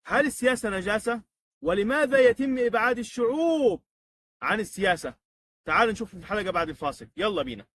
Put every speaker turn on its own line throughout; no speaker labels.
هل السياسة نجاسة؟ ولماذا يتم إبعاد الشعوب عن السياسة؟ تعال نشوف في الحلقة بعد الفاصل، يلا بينا.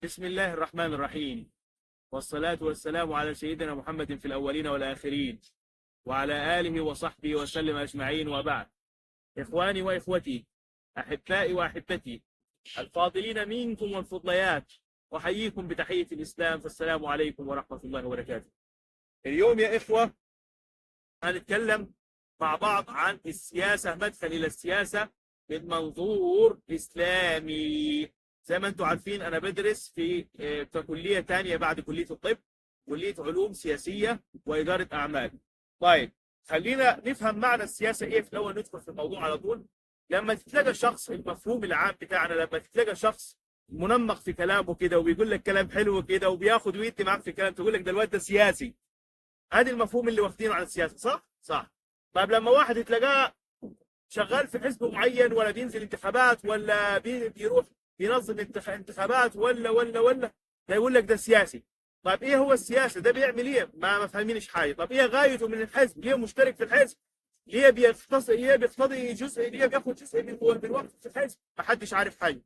بسم الله الرحمن الرحيم، والصلاة والسلام على سيدنا محمد في الأولين والآخرين، وعلى آله وصحبه وسلم أجمعين، وبعد. إخواني وإخوتي، أحبائي وأحبتي، الفاضلين منكم والفضليات، أحييكم بتحية الإسلام، فالسلام عليكم ورحمة الله وبركاته. اليوم يا إخوة هنتكلم مع بعض عن السياسة، مدخل إلى السياسة من منظور إسلامي. زي ما أنتم عارفين أنا بدرس في كلية تانية بعد كلية الطب، كلية علوم سياسية وإدارة أعمال. طيب خلينا نفهم معنى السياسة إيه في الأول، ندخل في الموضوع على طول. لما تتلقى شخص، المفهوم العام بتاعنا، لما تتلقى شخص منمق في كلامه كده وبيقول لك كلام حلو كده وبياخد ويدي معاك في كلام، تقول لك ده الواد ده سياسي. هذا المفهوم اللي واخدينه عن السياسة، صح؟ صح. طيب لما واحد تلاقاه شغال في حزب معين، ولا بينزل انتخابات، ولا بيروح ينظم انتخابات، ولا ده يقول لك ده سياسي. طيب ايه هو السياسة؟ ده بيعمل ايه؟ ما فاهمينش حاجة. طب ايه غايته من الحزب؟ ليه مشترك في الحزب؟ ليه بيقتضي جزء، ليه بياخد جزء من الوقت في الحزب؟ ما حدش عارف حاجة.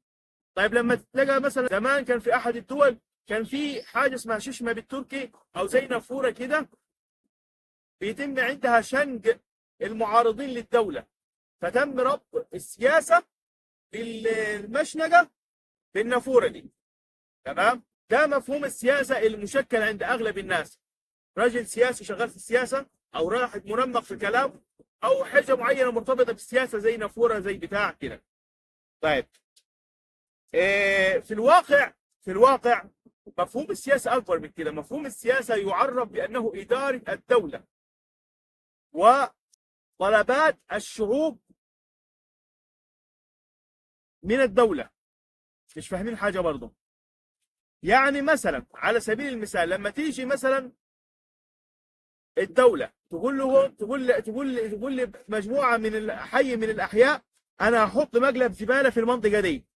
طيب لما تلاقى مثلا زمان كان في احد الدول كان في حاجة اسمها ششمة بالتركي، او زي نافورة كده، بيتم عندها شنق المعارضين للدولة، فتم ربط السياسة بالمشنقة بالنافورة دي. تمام؟ ده مفهوم السياسة المشكل عند أغلب الناس. رجل سياسي شغال في السياسة، أو راح منمق في كلام، أو حاجة معينة مرتبطة بالسياسة زي نافورة زي بتاع كده. طيب في الواقع مفهوم السياسة أكبر من كده. مفهوم السياسة يعرف بأنه إدارة الدولة وطلبات الشعوب من الدولة. مش فاهمين حاجة برضه. يعني مثلا على سبيل المثال، لما تيجي مثلا الدولة تقول لي مجموعة من حي من الأحياء أنا هحط مقلب زبالة في المنطقة دي.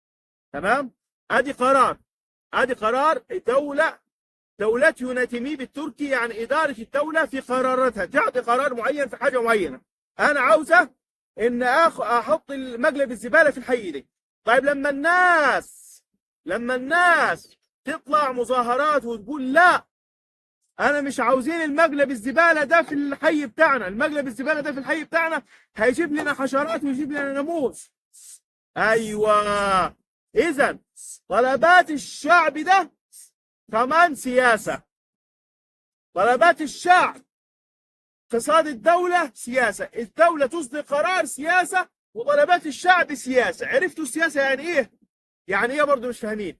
تمام؟ ادي قرار دولة يوناتيمي بالتركي، يعني إدارة الدولة في قراراتها تعطي قرار معين في حاجة معينة. أنا عاوزة إن أحط المقلب الزبالة في الحي دي. طيب لما الناس تطلع مظاهرات وتقول لا، أنا مش عاوزين المقلب الزبالة ده في الحي بتاعنا، المقلب الزبالة ده في الحي بتاعنا هيجيب لنا حشرات ويجيب لنا ناموس. أيوة، إذا طلبات الشعب ده كمان سياسة. طلبات الشعب، اقتصاد الدولة سياسة، الدولة تصدر قرار سياسة، وطلبات الشعب سياسة. عرفتوا السياسة يعني إيه؟ يعني إيه برضه مش فاهمين؟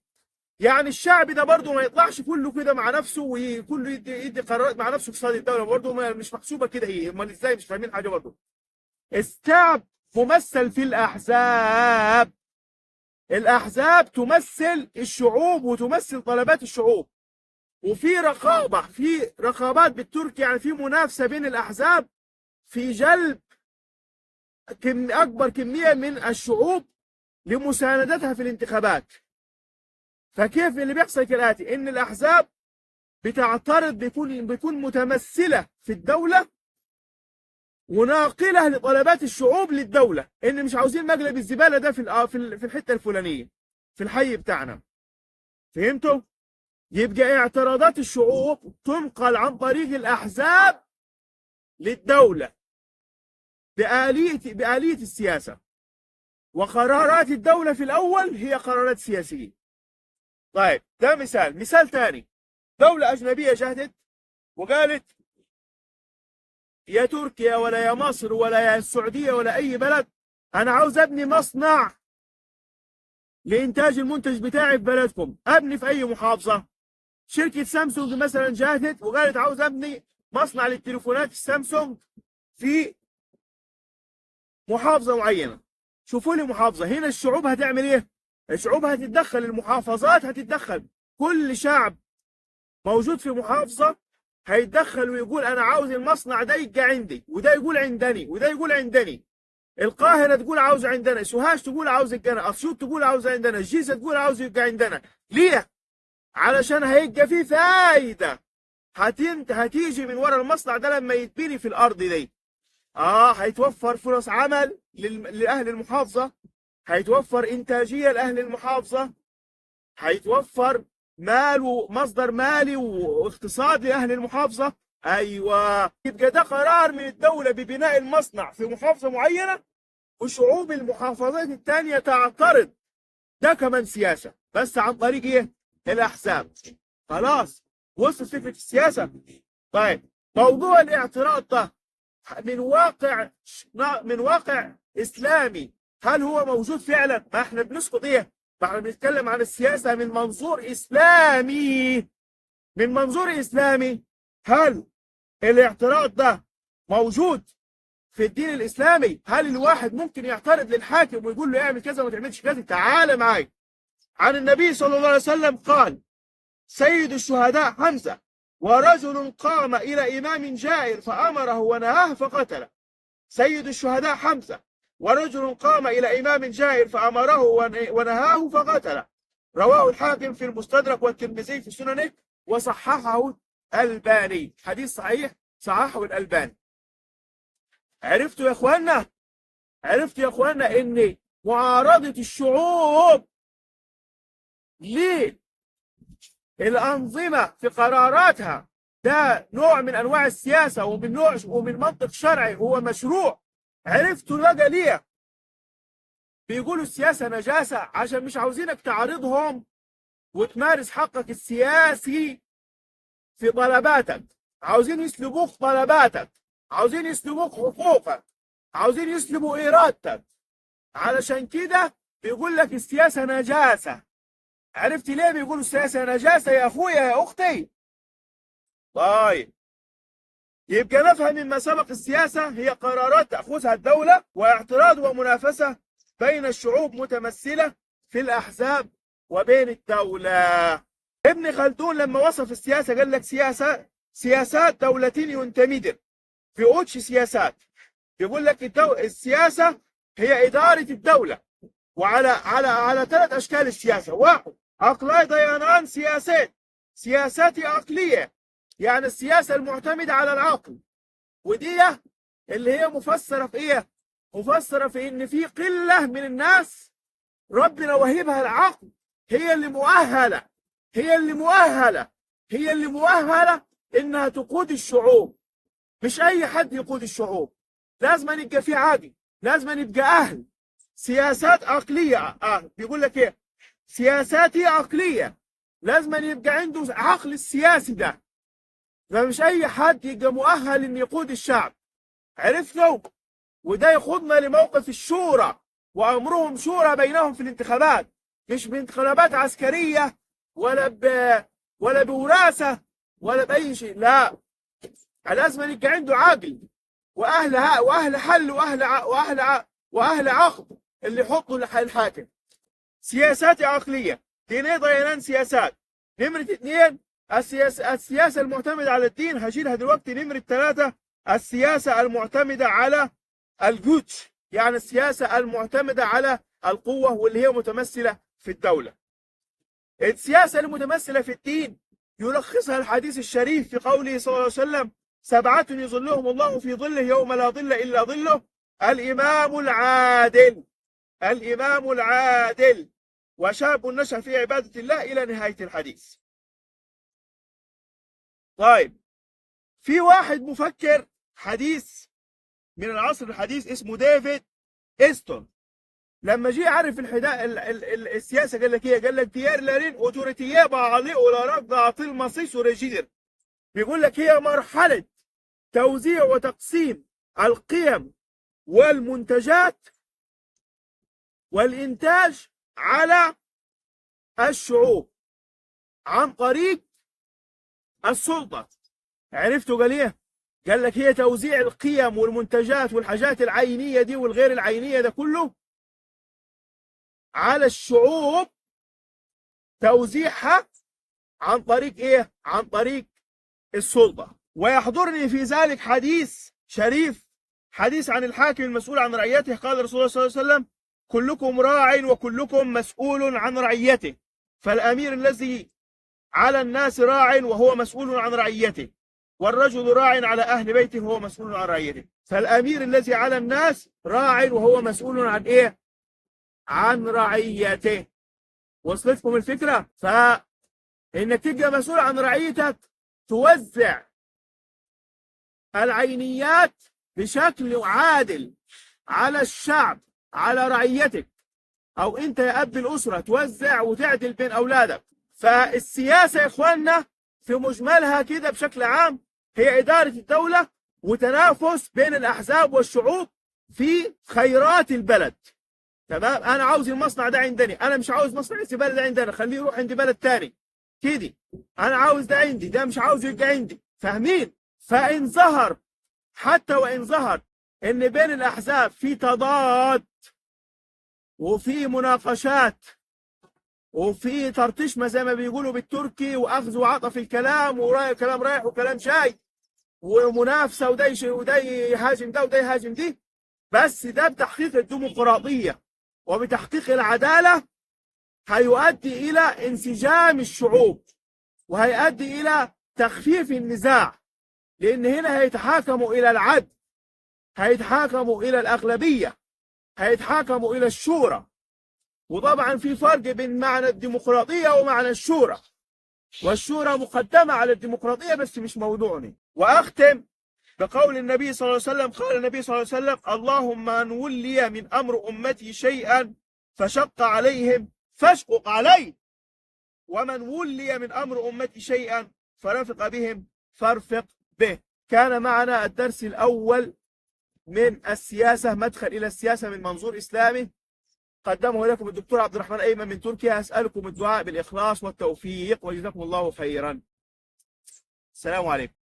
يعني الشعب ده برضه ما يطلعش كله كده مع نفسه وكله يدي قرارات مع نفسه. اقتصاد الدولة برضه مش محسوبة كده. هي امال ازاي؟ مش فاهمين حاجة برضه. الشعب ممثل في الأحزاب. الأحزاب تمثل الشعوب وتمثل طلبات الشعوب، وفي رقابات بالتركي، يعني في منافسة بين الأحزاب في جلب أكبر كمية من الشعوب لمساندتها في الانتخابات. فكيف اللي بيحصل كالآتي؟ إن الأحزاب بتعترض، بيكون متمثلة في الدولة وناقلة لطلبات الشعوب للدولة، إن مش عاوزين مقلب الزبالة ده في الحتة الفلانية في الحي بتاعنا. فهمتوا؟ يبقى اعتراضات الشعوب تنقل عن طريق الأحزاب للدولة بآلية السياسة، وقرارات الدولة في الأول هي قرارات سياسية. طيب ده مثال ثاني. دولة أجنبية جهدت وقالت يا تركيا ولا يا مصر ولا يا السعودية ولا أي بلد، أنا عاوز أبني مصنع لإنتاج المنتج بتاعي في بلدكم. أبني في أي محافظة؟ شركة سامسونج مثلا جهدت وقالت عاوز أبني مصنع للتليفونات السامسونج في محافظة معينة. شوفوا لي محافظة. هنا الشعوب هتعمل إيه؟ الشعوب هتتدخل، المحافظات هتتدخل. كل شعب موجود في محافظة هيتدخل ويقول أنا عاوز المصنع ده يبقى عندي، وده يقول عندني، وده يقول عندني. القاهرة تقول عاوز عندنا، سوهاج تقول عاوز عندنا، أسيوط تقول عاوز عندنا، الجيزة تقول عاوز يبقى عندنا. ليه؟ علشان هيبقى فيه فايدة هتيجي من ورا المصنع ده لما يتبني في الأرض دي. هيتوفر فرص عمل لأهل المحافظة، هيتوفر إنتاجية لأهل المحافظة، هيتوفر مال ومصدر مالي واقتصاد لأهل المحافظة. أيوة، يبقى ده قرار من الدولة ببناء المصنع في محافظة معينة، وشعوب المحافظات الثانية تعترض. ده كمان سياسة، بس عن طريق إيه؟ الأحزاب. خلاص، وصلت فكرة السياسة؟ طيب، موضوع الاعتراض ده من واقع إسلامي، هل هو موجود فعلا؟ ما احنا بنسقط ايه؟ ما احنا بنتكلم عن السياسة من منظور إسلامي. من منظور إسلامي، هل الاعتراض ده موجود في الدين الإسلامي؟ هل الواحد ممكن يعترض للحاكم ويقول له اعمل كذا وما تعملش كذا؟ تعال معي. عن النبي صلى الله عليه وسلم قال: سيد الشهداء حمزة، ورجل قام إلى إمام جائر فأمره ونهاه فقتله. سيد الشهداء حمزة، ورجل قام إلى إمام جائر فأمره ونهاه فقتله. رواه الحاكم في المستدرك والترمذي في سننه وصححه الألباني. حديث صحيح صححه الألباني. عرفتوا يا إخواننا؟ عرفتوا يا إخواننا إن معارضة الشعوب للأنظمة في قراراتها ده نوع من أنواع السياسة، ومن منطق شرعي هو مشروع. عرفتوا بقى ليه بيقولوا السياسة نجاسة؟ عشان مش عاوزينك تعارضهم وتمارس حقك السياسي في طلباتك. عاوزين يسلبوك طلباتك، عاوزين يسلبوك حقوقك، عاوزين يسلبوا إرادتك. علشان كده بيقول لك السياسة نجاسة. عرفت ليه بيقولوا السياسة نجاسة يا أخويا يا أختي؟ طيب، يبقى نفهم مما سبق: السياسة هي قرارات تأخذها الدولة، واعتراض ومنافسة بين الشعوب متمثلة في الأحزاب وبين الدولة. ابن خلدون لما وصف السياسة قال لك سياسات دولتين ينتمدر في أوتش سياسات. يقول لك السياسة هي إدارة الدولة، على 3 أشكال السياسة. 1 عقلية ديانان سياسات عقلية، يعني السياسة المعتمدة على العقل، ودي اللي هي مفسرة في ايه؟ مفسرة في ان في قلة من الناس ربنا وهبها العقل، هي اللي مؤهلة انها تقود الشعوب. مش اي حد يقود الشعوب، لازم يبقى في عقل، لازم يبقى اهل. سياسات عقلية، بيقول لك ايه؟ سياسات عقلية، لازم يبقى عنده عقل السياسي ده. فمش اي حد يبقى مؤهل ان يقود الشعب. عرفتوا؟ وده يخضنا لموقف الشورى، وامرهم شورى بينهم في الانتخابات، مش بانتخابات عسكريه ولا بوراثه ولا باي شيء. لا، لازم يبقى عنده عقل واهل حل واهل عقد اللي يحطوا الحاكم. سياسات عقليه، دينية ضيانان سياسات. نمرة 2 السياسة المعتمدة على الدين، هشيلها دلوقتي. نمرة 3 السياسة المعتمدة على الجوتش، يعني السياسة المعتمدة على القوة واللي هي متمثلة في الدولة. السياسة المتمثلة في الدين يلخصها الحديث الشريف في قوله صلى الله عليه وسلم: 7 يظلهم الله في ظله يوم لا ظل إلا ظله: الإمام العادل وشاب نشأ في عبادة الله، إلى نهاية الحديث. طيب، في واحد مفكر حديث من العصر الحديث اسمه ديفيد إيستون، لما جه يعرف السياسة قال لك ايه؟ قال لك ديار لارين اوتوريتيه بعلي ولا رقع في المصيص ورجير. بيقول لك هي مرحلة توزيع وتقسيم القيم والمنتجات والإنتاج على الشعوب عن طريق السلطة. عرفتوا قال ايه؟ قال لك هي توزيع القيم والمنتجات والحاجات العينية دي والغير العينية ده كله على الشعوب، توزيعها عن طريق ايه؟ عن طريق السلطة. ويحضرني في ذلك حديث شريف، حديث عن الحاكم المسؤول عن رعيته، قال رسول الله صلى الله عليه وسلم: كلكم راع وكلكم مسؤول عن رعيته، فالأمير الذي على الناس راع وهو مسؤول عن رعيته، والرجل راع على أهل بيته وهو مسؤول عن رعيته. فالأمير الذي على الناس راع وهو مسؤول عن إيه؟ عن رعيته. وصلتكم الفكرة؟ فإنك تبقى مسؤول عن رعيتك، توزع العينيات بشكل عادل على الشعب، على رعيتك، أو أنت يا أب الأسرة توزع وتعدل بين أولادك. فالسياسة يا إخواننا في مجملها كده بشكل عام هي إدارة الدولة وتنافس بين الأحزاب والشعوب في خيرات البلد. تمام؟ أنا عاوز المصنع ده عندني، أنا مش عاوز مصنع الزبالة ده عندنا، خليه يروح عند بلد تاني كده. أنا عاوز ده عندي، ده مش عاوز يبقى عندي. فاهمين؟ فإن ظهر، حتى وإن ظهر إن بين الأحزاب في تضاد وفي مناقشات وفي ترتشمة زي ما بيقولوا بالتركي، وأخذ وعطى في الكلام، وكلام رايح وكلام جاي، ومنافسة، وده يهاجم ده وده يهاجم دي، بس ده بتحقيق الديمقراطية وبتحقيق العدالة هيؤدي إلى انسجام الشعوب، وهيؤدي إلى تخفيف النزاع، لأن هنا هيتحاكموا إلى العدل، هيتحاكموا إلى الأغلبية، هيتحاكموا إلى الشورى. وطبعا في فرق بين معنى الديمقراطية ومعنى الشورى، والشورى مقدمة على الديمقراطية، بس مش موضوعنا. وأختم بقول النبي صلى الله عليه وسلم، قال النبي صلى الله عليه وسلم: اللهم من ولي من أمر أمتي شيئا فشق عليهم فاشقق عليه، ومن ولي من أمر أمتي شيئا فرفق بهم فارفق به. كان معنا الدرس الأول من السياسة، مدخل إلى السياسة من منظور إسلامي، قدمه لكم الدكتور عبد الرحمن أيمن من تركيا. أسألكم الدعاء بالإخلاص والتوفيق، وجزاكم الله خيرا. السلام عليكم.